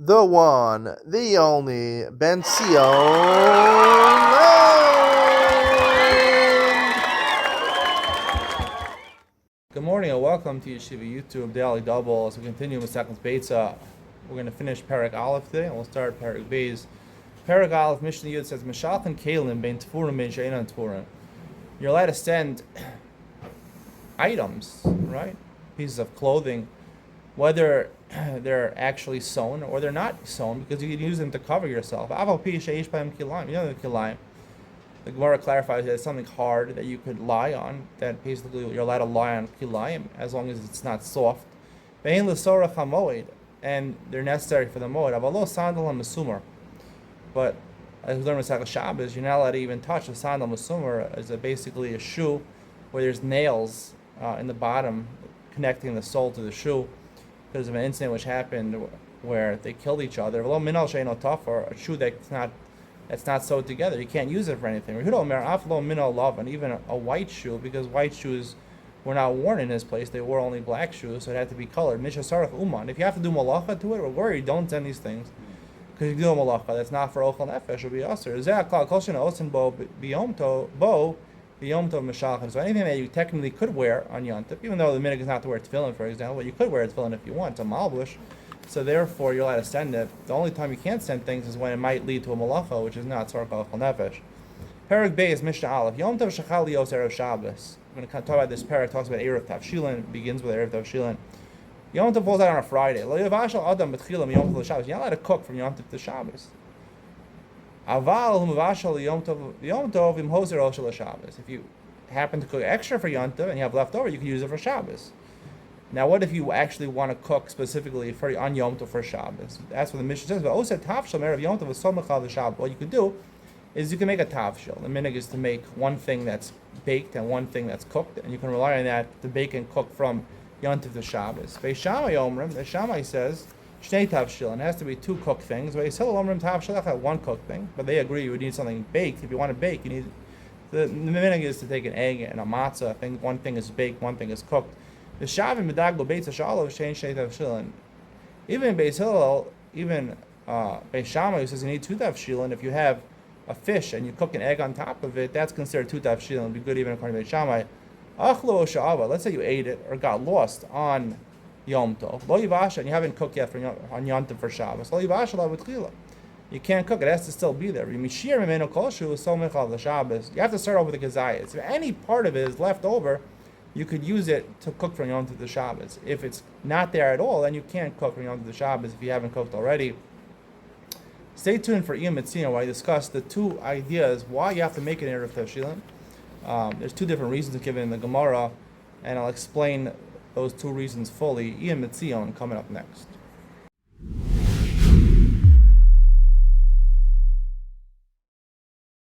the one, the only, Ben Sion. Good morning and welcome to Yeshiva YouTube Daily Double. As we continue with Beitzah, we're going to finish Perek Aleph today, and we'll start Perek Beis. Perek Aleph, Mishnah Yud says, Meshach and Kalim bein Tfurim bein She'enan Tfurim. You're allowed to send items, right? Pieces of clothing, whether they're actually sewn or they're not sewn, because you can use them to cover yourself. You know the kilayim. The Gemara clarifies that it's something hard that you could lie on, that basically you're allowed to lie on kilayim as long as it's not soft. And they're necessary for the moed. But as we learn with Masechah Shabbos, you're not allowed to even touch a sandal masumar, as basically a shoe where there's nails in the bottom connecting the sole to the shoe, because of an incident which happened where they killed each other. Or a shoe that's not sewed together, you can't use it for anything. Even a white shoe, because white shoes were not worn in his place, they wore only black shoes, so it had to be colored. If you have to do malacha to it, we're worried, don't send these things, because you do a malacha that's not for ochel nefesh, it'll be aser. So anything that you technically could wear on Yontif, even though the minhag is not to wear tefillin, for example, but you could wear tefillin if you want, it's a malbush, so therefore you're allowed to send it. The only time you can't send things is when it might lead to a malacha, which is not tzarech ochel nefesh. Perek Beis Mishnah Aleph, Yom Tov shechal lios erev Shabbos. I'm going to talk about this parak, talks about Erev Tavshilin, begins with Erev Tavshilin. Yom Tov falls out on a Friday. Lo yavashal adam b'tchila miyom tov l'Shabbos. You're not allowed to cook from Yom Tov to Shabbos. Aval hu mavashal Yom Tov im hoser el shel Shabbos. If you happen to cook extra for Yom Tov and you have leftover, you can use it for Shabbos. Now, what if you actually want to cook specifically on Yom Tov for Shabbos? That's what the Mishnah says. But also tavshil erev Yom Tov v'somechal v'Shabbos. What you could do is you can make a tavshil. The minhag is to make one thing that's baked and one thing that's cooked, and you can rely on that to bake and cook from Yom Tov to Shabbos. Beis Shammai Omrim, the Shammai says, Shnei tavshil, and it has to be two cooked things. Beis Hillel Omrim tavshil, one cooked thing, but they agree you would need something baked. If you want to bake, you need the minhag is to take an egg and a matzah. One thing is baked, one thing is cooked. The Shavim medaglo Beitzah shalav shein shnei tavshilin. Even Beis Hillel, even Beis Shammai, who says you need two tavshilin, if you have a fish and you cook an egg on top of it, that's considered two tavshilin. It'll be good even according to Beis Shammai. Achlo sha'ava, let's say you ate it or got lost on Yom Tov. Lo yivasha, and you haven't cooked yet on Yom Tov for Shabbos. Lo yivasha la v'tchila. You can't cook, it has to still be there. You have to start over with the kazayas. If any part of it is left over, you could use it to cook from Yom Tov to Shabbos. If it's not there at all, then you can't cook from Yom Tov to Shabbos if you haven't cooked already. Stay tuned for Iyam Mitzina, where I discuss the two ideas why you have to make an Erev Tavshilin. There's two different reasons given in the Gemara, and I'll explain those two reasons fully. Iyam Mitzina coming up next.